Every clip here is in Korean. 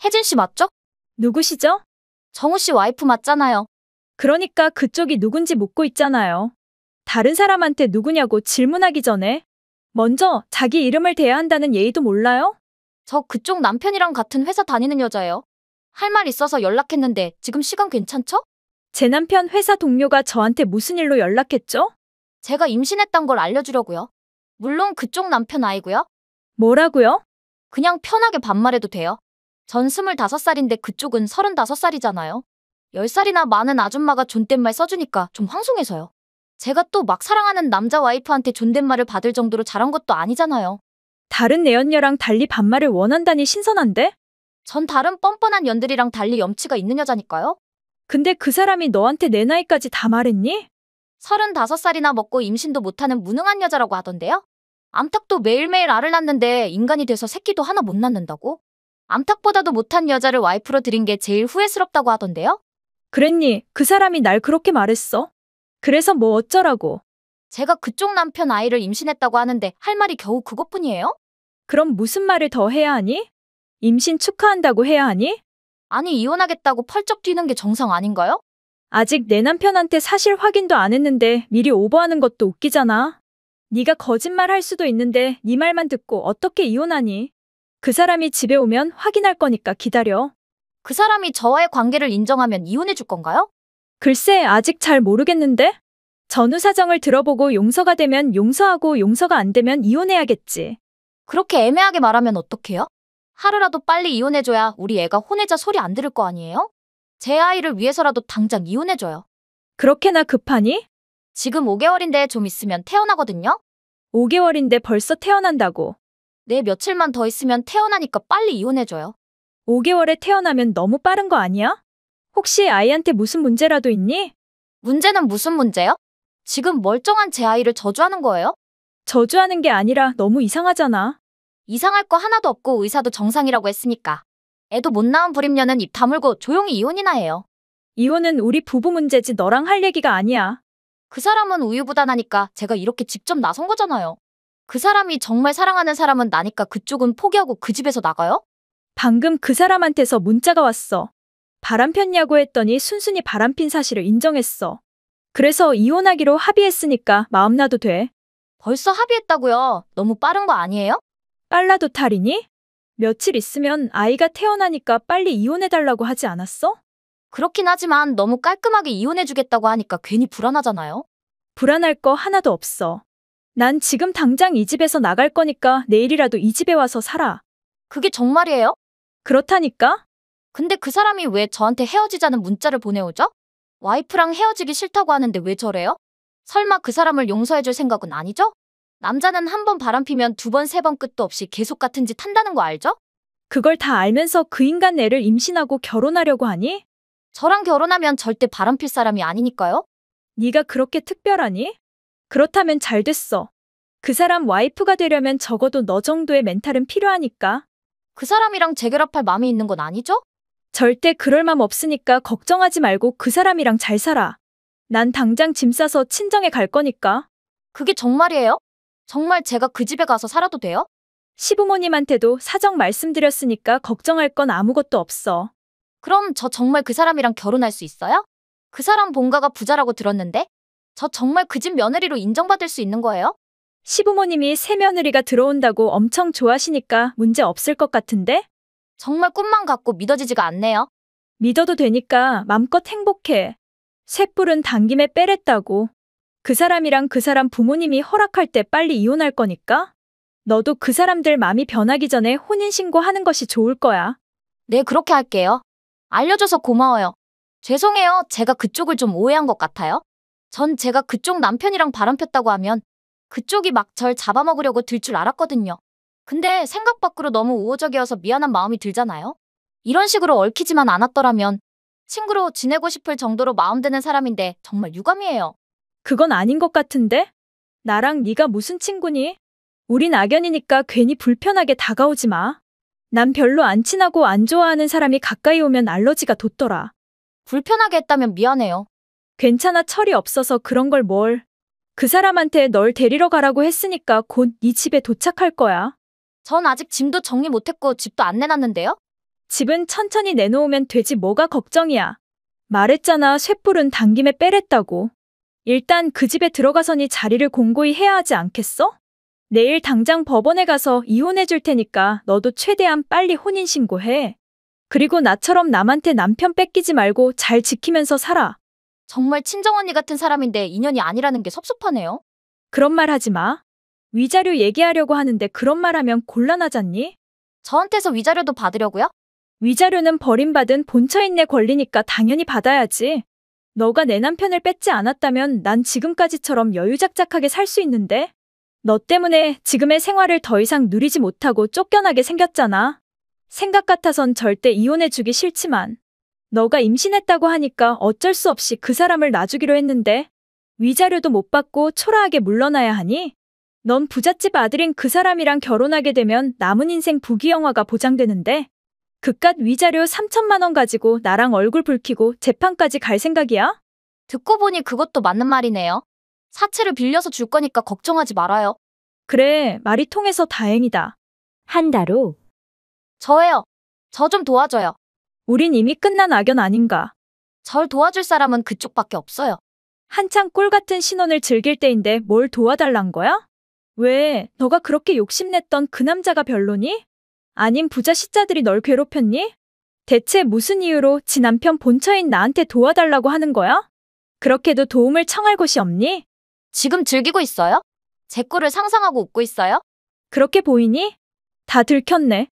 혜진 씨 맞죠? 누구시죠? 정우 씨 와이프 맞잖아요. 그러니까 그쪽이 누군지 묻고 있잖아요. 다른 사람한테 누구냐고 질문하기 전에 먼저 자기 이름을 대야 한다는 예의도 몰라요? 저 그쪽 남편이랑 같은 회사 다니는 여자예요. 할 말 있어서 연락했는데 지금 시간 괜찮죠? 제 남편 회사 동료가 저한테 무슨 일로 연락했죠? 제가 임신했단 걸 알려주려고요. 물론 그쪽 남편 아이고요. 뭐라고요? 그냥 편하게 반말해도 돼요. 전 25살인데 그쪽은 35살이잖아요. 10살이나 많은 아줌마가 존댓말 써주니까 좀 황송해서요. 제가 또 막 사랑하는 남자 와이프한테 존댓말을 받을 정도로 잘한 것도 아니잖아요. 다른 내연녀랑 달리 반말을 원한다니 신선한데? 전 다른 뻔뻔한 년들이랑 달리 염치가 있는 여자니까요. 근데 그 사람이 너한테 내 나이까지 다 말했니? 35살이나 먹고 임신도 못하는 무능한 여자라고 하던데요. 암탉도 매일매일 알을 낳는데 인간이 돼서 새끼도 하나 못 낳는다고? 암탉보다도 못한 여자를 와이프로 들인 게 제일 후회스럽다고 하던데요. 그랬니? 그 사람이 날 그렇게 말했어. 그래서 뭐 어쩌라고? 제가 그쪽 남편 아이를 임신했다고 하는데 할 말이 겨우 그것뿐이에요? 그럼 무슨 말을 더 해야 하니? 임신 축하한다고 해야 하니? 아니 이혼하겠다고 펄쩍 뛰는 게 정상 아닌가요? 아직 내 남편한테 사실 확인도 안 했는데 미리 오버하는 것도 웃기잖아. 네가 거짓말 할 수도 있는데 네 말만 듣고 어떻게 이혼하니? 그 사람이 집에 오면 확인할 거니까 기다려. 그 사람이 저와의 관계를 인정하면 이혼해 줄 건가요? 글쎄 아직 잘 모르겠는데? 전후 사정을 들어보고 용서가 되면 용서하고 용서가 안 되면 이혼해야겠지. 그렇게 애매하게 말하면 어떡해요? 하루라도 빨리 이혼해줘야 우리 애가 혼외자 소리 안 들을 거 아니에요? 제 아이를 위해서라도 당장 이혼해줘요. 그렇게나 급하니? 지금 5개월인데 좀 있으면 태어나거든요? 5개월인데 벌써 태어난다고. 내 며칠만 더 있으면 태어나니까 빨리 이혼해줘요. 5개월에 태어나면 너무 빠른 거 아니야? 혹시 아이한테 무슨 문제라도 있니? 문제는 무슨 문제요? 지금 멀쩡한 제 아이를 저주하는 거예요? 저주하는 게 아니라 너무 이상하잖아. 이상할 거 하나도 없고 의사도 정상이라고 했으니까. 애도 못 낳은 불임녀는 입 다물고 조용히 이혼이나 해요. 이혼은 우리 부부 문제지 너랑 할 얘기가 아니야. 그 사람은 우유부단하니까 제가 이렇게 직접 나선 거잖아요. 그 사람이 정말 사랑하는 사람은 나니까 그쪽은 포기하고 그 집에서 나가요? 방금 그 사람한테서 문자가 왔어. 바람 폈냐고 했더니 순순히 바람핀 사실을 인정했어. 그래서 이혼하기로 합의했으니까 마음 놔도 돼. 벌써 합의했다고요? 너무 빠른 거 아니에요? 빨라도 탈이니? 며칠 있으면 아이가 태어나니까 빨리 이혼해달라고 하지 않았어? 그렇긴 하지만 너무 깔끔하게 이혼해주겠다고 하니까 괜히 불안하잖아요. 불안할 거 하나도 없어. 난 지금 당장 이 집에서 나갈 거니까 내일이라도 이 집에 와서 살아. 그게 정말이에요? 그렇다니까? 근데 그 사람이 왜 저한테 헤어지자는 문자를 보내오죠? 와이프랑 헤어지기 싫다고 하는데 왜 저래요? 설마 그 사람을 용서해줄 생각은 아니죠? 남자는 한 번 바람피면 두 번, 세 번 끝도 없이 계속 같은 짓 한다는 거 알죠? 그걸 다 알면서 그 인간 애를 임신하고 결혼하려고 하니? 저랑 결혼하면 절대 바람필 사람이 아니니까요? 네가 그렇게 특별하니? 그렇다면 잘 됐어. 그 사람 와이프가 되려면 적어도 너 정도의 멘탈은 필요하니까. 그 사람이랑 재결합할 마음이 있는 건 아니죠? 절대 그럴 맘 없으니까 걱정하지 말고 그 사람이랑 잘 살아. 난 당장 짐 싸서 친정에 갈 거니까. 그게 정말이에요? 정말 제가 그 집에 가서 살아도 돼요? 시부모님한테도 사정 말씀드렸으니까 걱정할 건 아무것도 없어. 그럼 저 정말 그 사람이랑 결혼할 수 있어요? 그 사람 본가가 부자라고 들었는데? 저 정말 그 집 며느리로 인정받을 수 있는 거예요? 시부모님이 새며느리가 들어온다고 엄청 좋아하시니까 문제 없을 것 같은데? 정말 꿈만 같고 믿어지지가 않네요. 믿어도 되니까 맘껏 행복해. 쇳불은 당김에 빼랬다고. 그 사람이랑 그 사람 부모님이 허락할 때 빨리 이혼할 거니까? 너도 그 사람들 맘이 변하기 전에 혼인신고하는 것이 좋을 거야. 네, 그렇게 할게요. 알려줘서 고마워요. 죄송해요. 제가 그쪽을 좀 오해한 것 같아요. 전 제가 그쪽 남편이랑 바람 폈다고 하면 그쪽이 막 절 잡아먹으려고 들 줄 알았거든요. 근데 생각 밖으로 너무 우호적이어서 미안한 마음이 들잖아요. 이런 식으로 얽히지만 않았더라면 친구로 지내고 싶을 정도로 마음 드는 사람인데 정말 유감이에요. 그건 아닌 것 같은데? 나랑 네가 무슨 친구니? 우린 악연이니까 괜히 불편하게 다가오지 마. 난 별로 안 친하고 안 좋아하는 사람이 가까이 오면 알러지가 돋더라. 불편하게 했다면 미안해요. 괜찮아 철이 없어서 그런 걸 뭘. 그 사람한테 널 데리러 가라고 했으니까 곧 네 집에 도착할 거야. 전 아직 짐도 정리 못했고 집도 안 내놨는데요? 집은 천천히 내놓으면 되지 뭐가 걱정이야. 말했잖아, 쇳불은 당김에 빼랬다고. 일단 그 집에 들어가서니 자리를 공고히 해야 하지 않겠어? 내일 당장 법원에 가서 이혼해 줄 테니까 너도 최대한 빨리 혼인신고해. 그리고 나처럼 남한테 남편 뺏기지 말고 잘 지키면서 살아. 정말 친정언니 같은 사람인데 인연이 아니라는 게 섭섭하네요. 그런 말 하지 마. 위자료 얘기하려고 하는데 그런 말 하면 곤란하잖니? 저한테서 위자료도 받으려고요? 위자료는 버림받은 본처인네 권리니까 당연히 받아야지. 너가 내 남편을 뺏지 않았다면 난 지금까지처럼 여유작작하게 살 수 있는데? 너 때문에 지금의 생활을 더 이상 누리지 못하고 쫓겨나게 생겼잖아. 생각 같아선 절대 이혼해주기 싫지만 너가 임신했다고 하니까 어쩔 수 없이 그 사람을 놔주기로 했는데 위자료도 못 받고 초라하게 물러나야 하니? 넌 부잣집 아들인 그 사람이랑 결혼하게 되면 남은 인생 부귀영화가 보장되는데 그깟 위자료 3천만 원 가지고 나랑 얼굴 붉히고 재판까지 갈 생각이야? 듣고 보니 그것도 맞는 말이네요. 사채를 빌려서 줄 거니까 걱정하지 말아요. 그래, 말이 통해서 다행이다. 한 달 후, 저예요. 저 좀 도와줘요. 우린 이미 끝난 악연 아닌가. 절 도와줄 사람은 그쪽밖에 없어요. 한창 꿀 같은 신혼을 즐길 때인데 뭘 도와달란 거야? 왜, 너가 그렇게 욕심냈던 그 남자가 별로니? 아님 부자 시자들이 널 괴롭혔니? 대체 무슨 이유로 지 남편 본처인 나한테 도와달라고 하는 거야? 그렇게도 도움을 청할 곳이 없니? 지금 즐기고 있어요? 제 꼴을 상상하고 웃고 있어요? 그렇게 보이니? 다 들켰네.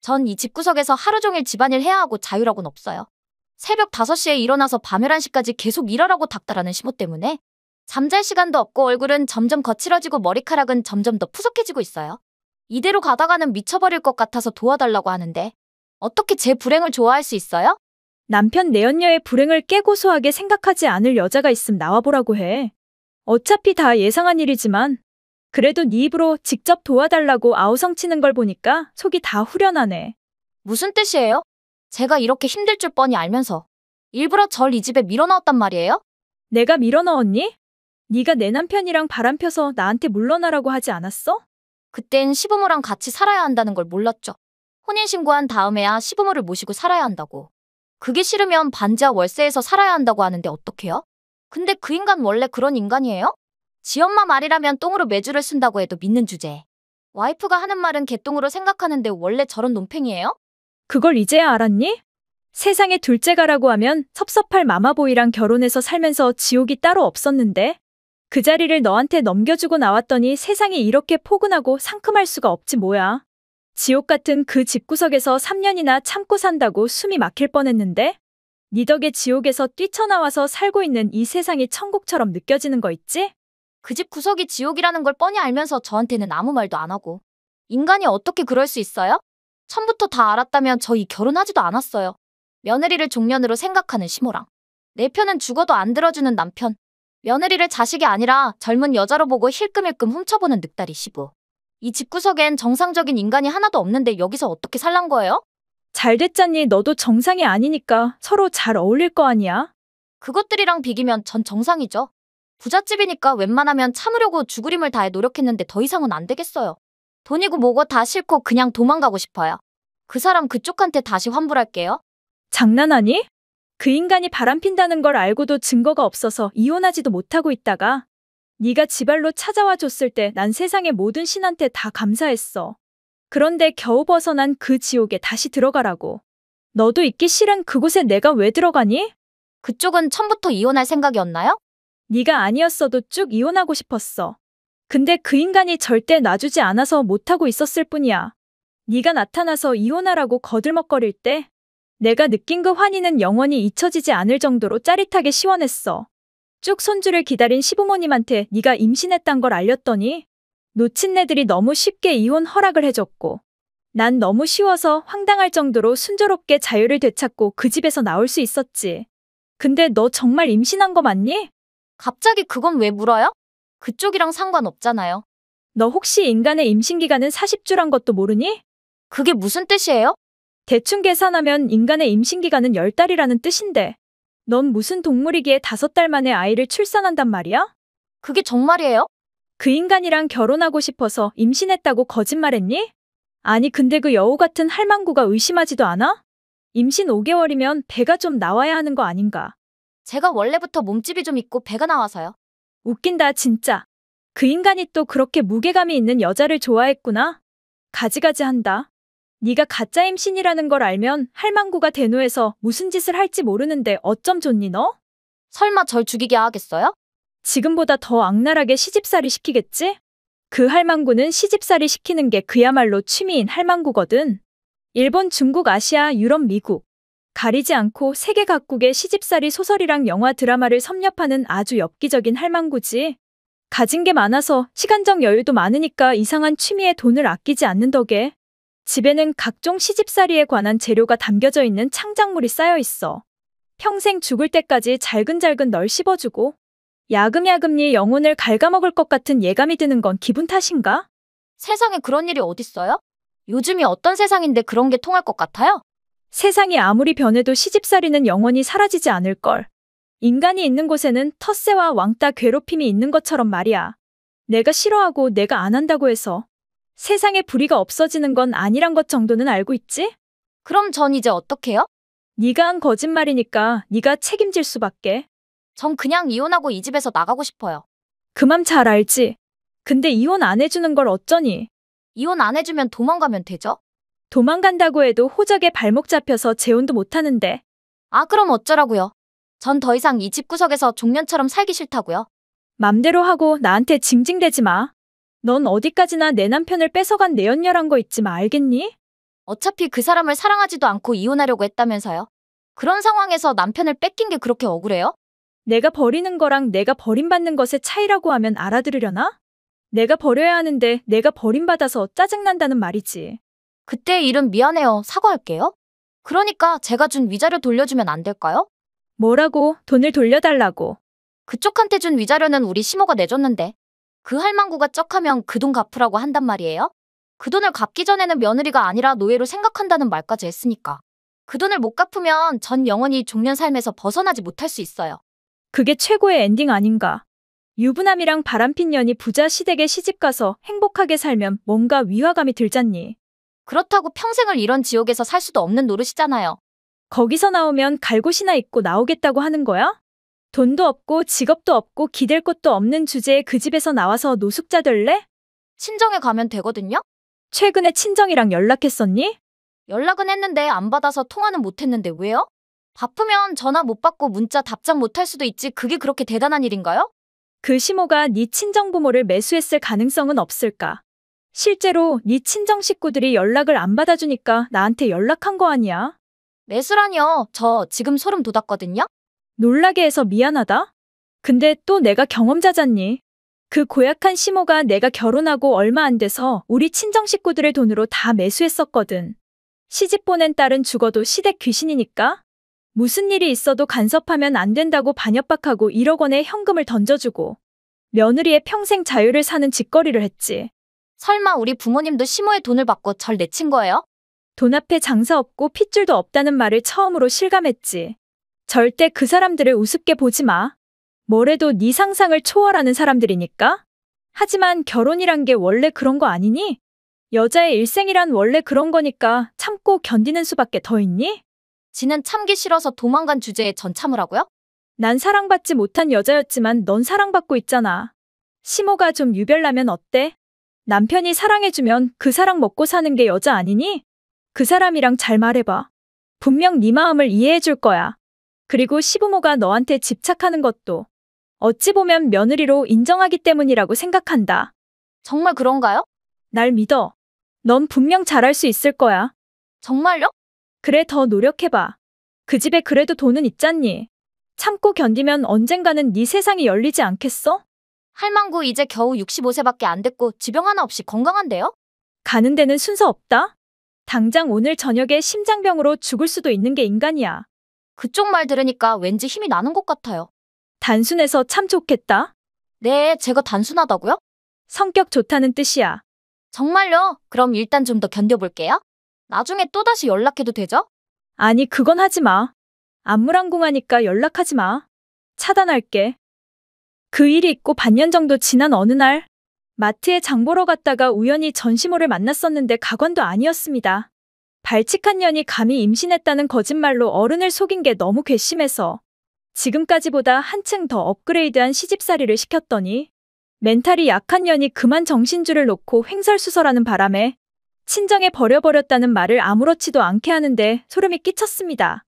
전 이 집구석에서 하루 종일 집안일 해야 하고 자유라고는 없어요. 새벽 5시에 일어나서 밤 11시까지 계속 일하라고 닥달하는 시모 때문에 잠잘 시간도 없고 얼굴은 점점 거칠어지고 머리카락은 점점 더 푸석해지고 있어요. 이대로 가다가는 미쳐버릴 것 같아서 도와달라고 하는데 어떻게 제 불행을 좋아할 수 있어요? 남편 내연녀의 불행을 깨고소하게 생각하지 않을 여자가 있음 나와보라고 해. 어차피 다 예상한 일이지만 그래도 네 입으로 직접 도와달라고 아우성치는 걸 보니까 속이 다 후련하네. 무슨 뜻이에요? 제가 이렇게 힘들 줄 뻔히 알면서 일부러 절 이 집에 밀어넣었단 말이에요? 내가 밀어넣었니? 네가 내 남편이랑 바람 펴서 나한테 물러나라고 하지 않았어? 그땐 시부모랑 같이 살아야 한다는 걸 몰랐죠. 혼인신고한 다음에야 시부모를 모시고 살아야 한다고. 그게 싫으면 반지하 월세에서 살아야 한다고 하는데 어떡해요? 근데 그 인간 원래 그런 인간이에요? 지 엄마 말이라면 똥으로 매주를 쓴다고 해도 믿는 주제에. 와이프가 하는 말은 개똥으로 생각하는데 원래 저런 논팽이에요? 그걸 이제야 알았니? 세상에 둘째가라고 하면 섭섭할 마마보이랑 결혼해서 살면서 지옥이 따로 없었는데 그 자리를 너한테 넘겨주고 나왔더니 세상이 이렇게 포근하고 상큼할 수가 없지 뭐야. 지옥 같은 그 집구석에서 3년이나 참고 산다고 숨이 막힐 뻔했는데 네 덕에 지옥에서 뛰쳐나와서 살고 있는 이 세상이 천국처럼 느껴지는 거 있지? 그 집 구석이 지옥이라는 걸 뻔히 알면서 저한테는 아무 말도 안 하고. 인간이 어떻게 그럴 수 있어요? 처음부터 다 알았다면 저희 결혼하지도 않았어요. 며느리를 종년으로 생각하는 시모랑 내 편은 죽어도 안 들어주는 남편. 며느리를 자식이 아니라 젊은 여자로 보고 힐끔힐끔 훔쳐보는 늑다리 시부. 이 집구석엔 정상적인 인간이 하나도 없는데 여기서 어떻게 살란 거예요? 잘 됐잖니. 너도 정상이 아니니까 서로 잘 어울릴 거 아니야? 그것들이랑 비기면 전 정상이죠. 부잣집이니까 웬만하면 참으려고 죽으림을 다해 노력했는데 더 이상은 안 되겠어요. 돈이고 뭐고 다 싫고 그냥 도망가고 싶어요. 그 사람 그쪽한테 다시 환불할게요. 장난하니? 그 인간이 바람핀다는 걸 알고도 증거가 없어서 이혼하지도 못하고 있다가 네가 지발로 찾아와 줬을 때 난 세상의 모든 신한테 다 감사했어. 그런데 겨우 벗어난 그 지옥에 다시 들어가라고. 너도 있기 싫은 그곳에 내가 왜 들어가니? 그쪽은 처음부터 이혼할 생각이었나요? 네가 아니었어도 쭉 이혼하고 싶었어. 근데 그 인간이 절대 놔주지 않아서 못하고 있었을 뿐이야. 네가 나타나서 이혼하라고 거들먹거릴 때 내가 느낀 그 환희는 영원히 잊혀지지 않을 정도로 짜릿하게 시원했어. 쭉 손주를 기다린 시부모님한테 네가 임신했단 걸 알렸더니 놓친네들이 너무 쉽게 이혼 허락을 해줬고 난 너무 쉬워서 황당할 정도로 순조롭게 자유를 되찾고 그 집에서 나올 수 있었지. 근데 너 정말 임신한 거 맞니? 갑자기 그건 왜 물어요? 그쪽이랑 상관없잖아요. 너 혹시 인간의 임신기간은 40주란 것도 모르니? 그게 무슨 뜻이에요? 대충 계산하면 인간의 임신기간은 10달이라는 뜻인데 넌 무슨 동물이기에 5달 만에 아이를 출산한단 말이야? 그게 정말이에요? 그 인간이랑 결혼하고 싶어서 임신했다고 거짓말했니? 아니 근데 그 여우 같은 할망구가 의심하지도 않아? 임신 5개월이면 배가 좀 나와야 하는 거 아닌가? 제가 원래부터 몸집이 좀 있고 배가 나와서요. 웃긴다, 진짜. 그 인간이 또 그렇게 무게감이 있는 여자를 좋아했구나? 가지가지 한다. 네가 가짜 임신이라는 걸 알면 할망구가 대노해서 무슨 짓을 할지 모르는데 어쩜 좋니 너? 설마 절 죽이게 하겠어요? 지금보다 더 악랄하게 시집살이 시키겠지? 그 할망구는 시집살이 시키는 게 그야말로 취미인 할망구거든. 일본, 중국, 아시아, 유럽, 미국. 가리지 않고 세계 각국의 시집살이 소설이랑 영화 드라마를 섭렵하는 아주 엽기적인 할망구지. 가진 게 많아서 시간적 여유도 많으니까 이상한 취미에 돈을 아끼지 않는 덕에 집에는 각종 시집살이에 관한 재료가 담겨져 있는 창작물이 쌓여 있어. 평생 죽을 때까지 잘근잘근 널 씹어주고 야금야금 네 영혼을 갉아먹을 것 같은 예감이 드는 건 기분 탓인가? 세상에 그런 일이 어딨어요? 요즘이 어떤 세상인데 그런 게 통할 것 같아요? 세상이 아무리 변해도 시집살이는 영원히 사라지지 않을걸. 인간이 있는 곳에는 텃세와 왕따 괴롭힘이 있는 것처럼 말이야. 내가 싫어하고 내가 안 한다고 해서 세상에 불의가 없어지는 건 아니란 것 정도는 알고 있지? 그럼 전 이제 어떡해요? 네가 한 거짓말이니까 네가 책임질 수밖에. 전 그냥 이혼하고 이 집에서 나가고 싶어요. 그 맘 잘 알지? 근데 이혼 안 해주는 걸 어쩌니? 이혼 안 해주면 도망가면 되죠? 도망간다고 해도 호적에 발목 잡혀서 재혼도 못하는데. 아, 그럼 어쩌라고요? 전 더 이상 이 집구석에서 종년처럼 살기 싫다고요. 맘대로 하고 나한테 징징대지 마. 넌 어디까지나 내 남편을 뺏어간 내연녀란 거 잊지 마, 알겠니? 어차피 그 사람을 사랑하지도 않고 이혼하려고 했다면서요. 그런 상황에서 남편을 뺏긴 게 그렇게 억울해요? 내가 버리는 거랑 내가 버림받는 것의 차이라고 하면 알아들으려나? 내가 버려야 하는데 내가 버림받아서 짜증난다는 말이지. 그때의 일은 미안해요. 사과할게요. 그러니까 제가 준 위자료 돌려주면 안 될까요? 뭐라고? 돈을 돌려달라고. 그쪽한테 준 위자료는 우리 시모가 내줬는데 그 할망구가 쩍하면 그 돈 갚으라고 한단 말이에요? 그 돈을 갚기 전에는 며느리가 아니라 노예로 생각한다는 말까지 했으니까. 그 돈을 못 갚으면 전 영원히 종년 삶에서 벗어나지 못할 수 있어요. 그게 최고의 엔딩 아닌가. 유부남이랑 바람핀 년이 부자 시댁에 시집가서 행복하게 살면 뭔가 위화감이 들잖니. 그렇다고 평생을 이런 지옥에서 살 수도 없는 노릇이잖아요. 거기서 나오면 갈곳이나 입고 나오겠다고 하는 거야? 돈도 없고 직업도 없고 기댈 곳도 없는 주제에 그 집에서 나와서 노숙자 될래? 친정에 가면 되거든요? 최근에 친정이랑 연락했었니? 연락은 했는데 안 받아서 통화는 못 했는데 왜요? 바쁘면 전화 못 받고 문자 답장 못 할 수도 있지 그게 그렇게 대단한 일인가요? 그 시모가 네 친정 부모를 매수했을 가능성은 없을까? 실제로 네 친정 식구들이 연락을 안 받아주니까 나한테 연락한 거 아니야? 매수라니요. 저 지금 소름 돋았거든요? 놀라게 해서 미안하다. 근데 또 내가 경험자잖니. 그 고약한 시모가 내가 결혼하고 얼마 안 돼서 우리 친정 식구들의 돈으로 다 매수했었거든. 시집 보낸 딸은 죽어도 시댁 귀신이니까. 무슨 일이 있어도 간섭하면 안 된다고 반협박하고 1억 원의 현금을 던져주고 며느리의 평생 자유를 사는 짓거리를 했지. 설마 우리 부모님도 시모의 돈을 받고 절 내친 거예요? 돈 앞에 장사 없고 핏줄도 없다는 말을 처음으로 실감했지. 절대 그 사람들을 우습게 보지 마. 뭐래도 네 상상을 초월하는 사람들이니까. 하지만 결혼이란 게 원래 그런 거 아니니? 여자의 일생이란 원래 그런 거니까 참고 견디는 수밖에 더 있니? 지는 참기 싫어서 도망간 주제에 전 참으라고요? 난 사랑받지 못한 여자였지만 넌 사랑받고 있잖아. 시모가 좀 유별나면 어때? 남편이 사랑해주면 그 사랑 먹고 사는 게 여자 아니니? 그 사람이랑 잘 말해봐. 분명 네 마음을 이해해줄 거야. 그리고 시부모가 너한테 집착하는 것도 어찌 보면 며느리로 인정하기 때문이라고 생각한다. 정말 그런가요? 날 믿어. 넌 분명 잘할 수 있을 거야. 정말요? 그래, 더 노력해봐. 그 집에 그래도 돈은 있잖니. 참고 견디면 언젠가는 네 세상이 열리지 않겠어? 할망구 이제 겨우 65세밖에 안 됐고 지병 하나 없이 건강한데요? 가는 데는 순서 없다? 당장 오늘 저녁에 심장병으로 죽을 수도 있는 게 인간이야. 그쪽 말 들으니까 왠지 힘이 나는 것 같아요. 단순해서 참 좋겠다. 네, 제가 단순하다고요? 성격 좋다는 뜻이야. 정말요? 그럼 일단 좀 더 견뎌볼게요. 나중에 또다시 연락해도 되죠? 아니, 그건 하지 마. 안물안궁하니까 연락하지 마. 차단할게. 그 일이 있고 반년 정도 지난 어느 날 마트에 장 보러 갔다가 우연히 전시모를 만났었는데 가관도 아니었습니다. 발칙한 년이 감히 임신했다는 거짓말로 어른을 속인 게 너무 괘씸해서 지금까지보다 한층 더 업그레이드한 시집살이를 시켰더니 멘탈이 약한 년이 그만 정신줄을 놓고 횡설수설하는 바람에 친정에 버려버렸다는 말을 아무렇지도 않게 하는데 소름이 끼쳤습니다.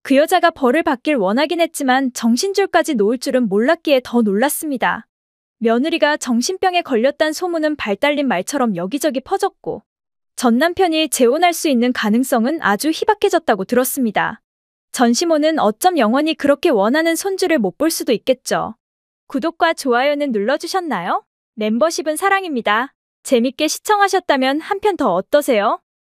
그 여자가 벌을 받길 원하긴 했지만 정신줄까지 놓을 줄은 몰랐기에 더 놀랐습니다. 며느리가 정신병에 걸렸단 소문은 발달린 말처럼 여기저기 퍼졌고 전 남편이 재혼할 수 있는 가능성은 아주 희박해졌다고 들었습니다. 전시모는 어쩜 영원히 그렇게 원하는 손주를 못 볼 수도 있겠죠. 구독과 좋아요는 눌러주셨나요? 멤버십은 사랑입니다. 재밌게 시청하셨다면 한 편 더 어떠세요?